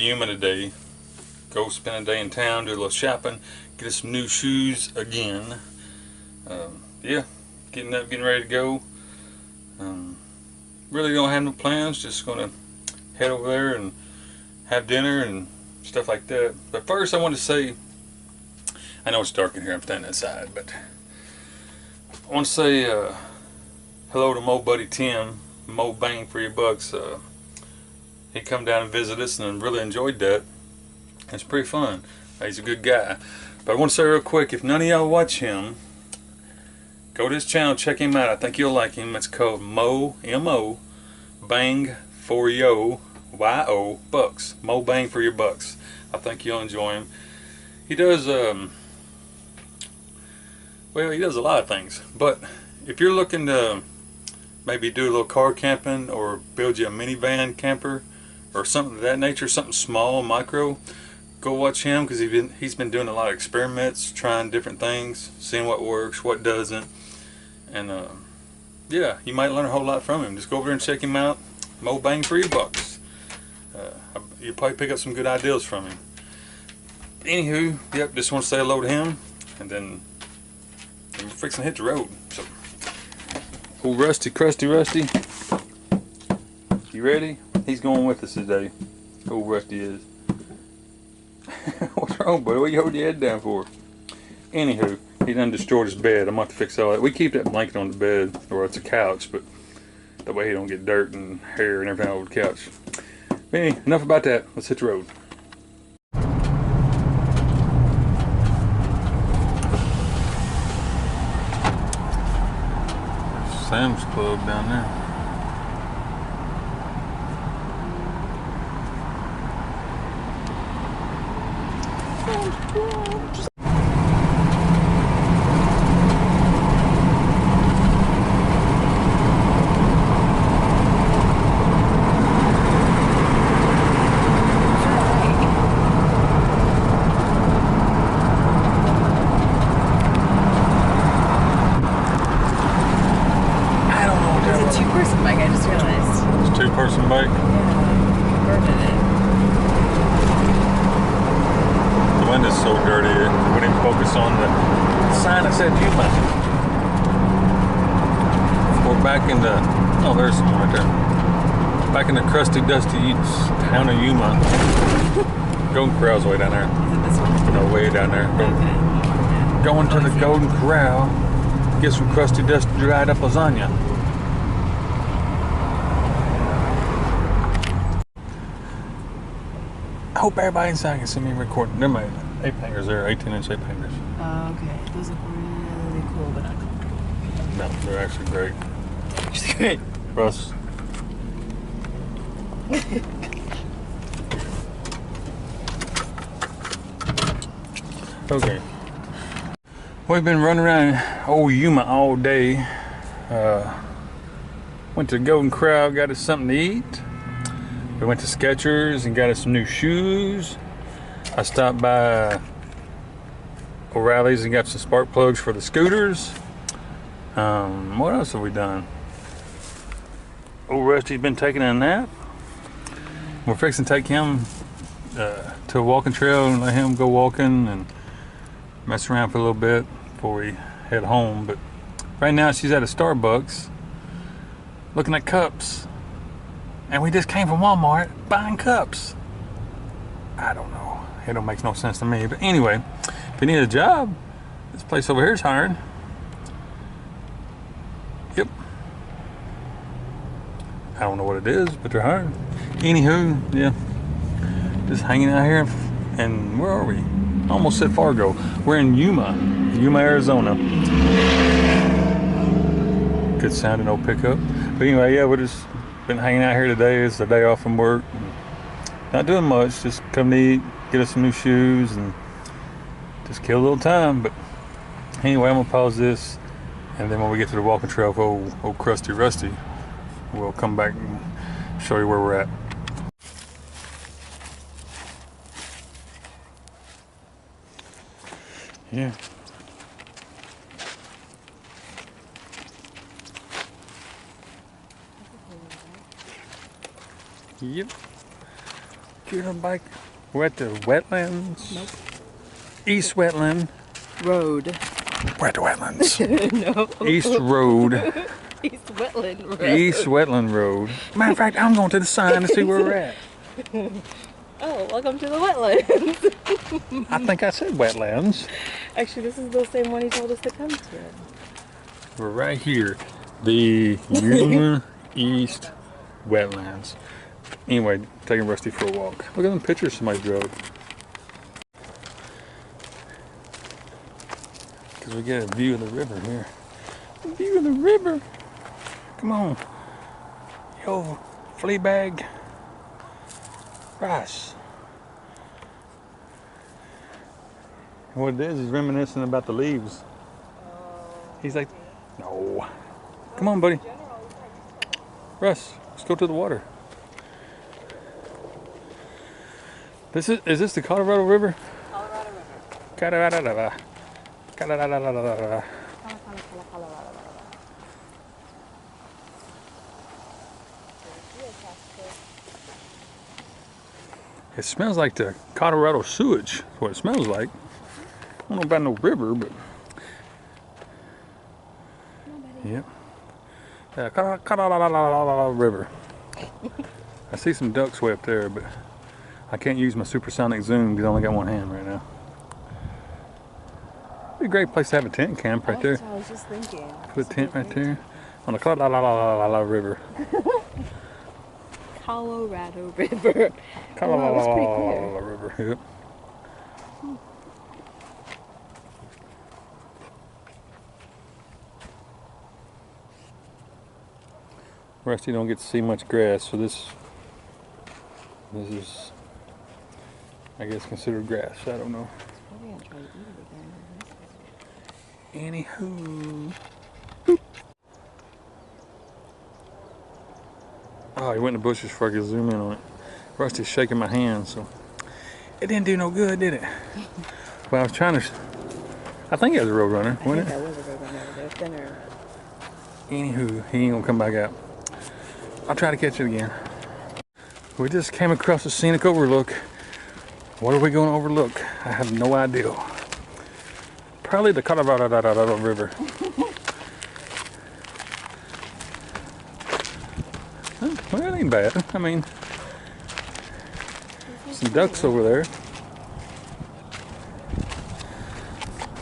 Yuma today. Go spend a day in town, do a little shopping, get us some new shoes again. Yeah, getting ready to go. Really don't have no plans, just gonna head over there and have dinner and stuff like that. But first I want to say, I know it's dark in here, I'm standing outside, but I want to say hello to Mo Buddy Tim, Mo Bang for Your Bucks. He come down and visit us and really enjoyed that. It's pretty fun. He's a good guy. But I want to say real quick, if none of y'all watch him, go to his channel, check him out. I think you'll like him. It's called Mo, M-O, Bang for Yo, Y-O, Bucks. Mo Bang for Your Bucks. I think you'll enjoy him. He does, well, he does a lot of things. But if you're looking to maybe do a little car camping or build you a minivan camper or something of that nature, something small, micro, go watch him, because he's been doing a lot of experiments, trying different things, seeing what works, what doesn't, and yeah, you might learn a whole lot from him. Just go over there and check him out. Mo Bang for Your Bucks. You'll probably pick up some good ideas from him. Anywho, yep, just want to say hello to him, and then we're fixing to hit the road. So, old Crusty Rusty, you ready? He's going with us today. Old Rusty is. What's wrong, buddy? What you holding your head down for? Anywho, he done destroyed his bed. I'm going to have to fix all that. We keep that blanket on the bed, or it's a couch, but that way he don't get dirt and hair and everything over the couch. But anyway, enough about that. Let's hit the road. Sam's Club down there. Two-person bike, I just realized. It's a two-person bike? Yeah, converted it. The wind is so dirty, it wouldn't even focus on the sign that said Yuma. We're back in the, oh, there's someone right there. Back in the crusty, dusty town of Yuma. Golden Corral's way down there. Is it this one? No, way down there. Going to the Golden Corral, get some crusty, dusty, dried up lasagna. I hope everybody inside can see me recording. They're my 8-hangers there, 18-inch 8-hangers. Oh, okay. Those look really cool, but not comfortable. No, they're actually great. Actually great. Russ. Okay. We've been running around old Yuma all day. Went to the Golden Corral, got us something to eat. We went to Skechers and got us some new shoes. I stopped by O'Reilly's and got some spark plugs for the scooters. What else have we done? Old Rusty's been taking a nap. We're fixing to take him to a walking trail and let him go walking and mess around for a little bit before we head home. But right now she's at a Starbucks looking at cups. And we just came from Walmart buying cups. I don't know. It don't make no sense to me. But anyway, if you need a job, this place over here is hiring. Yep. I don't know what it is, but they're hiring. Anywho, yeah. Just hanging out here. And where are we? Almost said Fargo. We're in Yuma, Arizona. Good sounding old pickup. But anyway, yeah, we're just been hanging out here today. It's a day off from work. Not doing much, just come to eat, get us some new shoes, and just kill a little time. But anyway, I'm gonna pause this, and then when we get to the walking trail of old Crusty Rusty, we'll come back and show you where we're at. Yeah. Yep. You're on a bike. We're at the wetlands. Nope. East wetland. Road. We're at the wetlands. No. East road. East Wetland Road. East wetland road. Matter of fact, I'm going to the sign to see where we're at. Oh, welcome to the wetlands. I think I said wetlands. Actually, this is the same one he told us to come to. We're right here. The Yuma East wetlands. Anyway, taking Rusty for a walk. Look at them pictures somebody drove. Because we get a view of the river here. A view of the river. Come on. Yo, flea bag. Rice. And what it is, he's reminiscing about the leaves. He's like, no. Come on, buddy. Russ, let's go to the water. Is this the Colorado River? Colorado River. Colorado. Colorado. It smells like the Colorado sewage. That's what it smells like. I don't know about no river, but yep. Colorado River. I see some ducks way up there, but I can't use my supersonic zoom because I only got one hand right now. Be a great place to have a tent camp right there. That's what I was just thinking. Put a tent right there on the Colorado River. Colorado River. Colorado River. Yep. Rusty don't get to see much grass, so this is, I guess, considered grass. I don't know. Probably gonna try to eat it again. Anywho. Oh, he went in the bushes before I could zoom in on it. Rusty's shaking my hand, so it didn't do no good, did it? Well, I was trying to. I think it was a roadrunner, wasn't it? That was a roadrunner. They're thinner. Anywho, he ain't gonna come back out. I'll try to catch it again. We just came across a scenic overlook. What are we going to overlook? I have no idea. Probably the Colorado River. Well, it ain't bad. I mean, some ducks over there.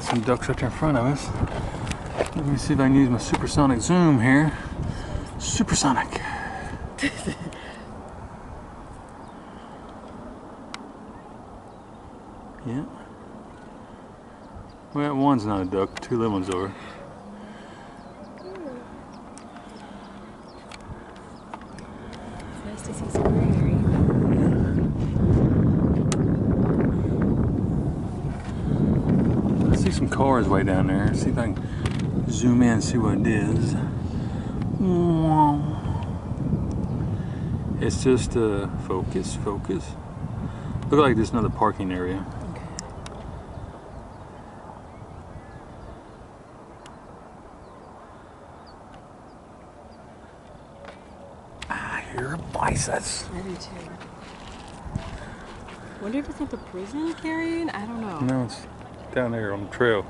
Some ducks right there in front of us. Let me see if I can use my supersonic zoom here. Supersonic. Yeah. Well, one's not a duck, two little ones are. It's nice to see some greenery. I see some cars way down there. See if I can zoom in and see what it is. It's just focus. Look like there's another parking area. Okay. I hear biceps. I do too. Wonder if it's at the prison carrying? I don't know. No, it's down there on the trail.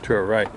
To our right.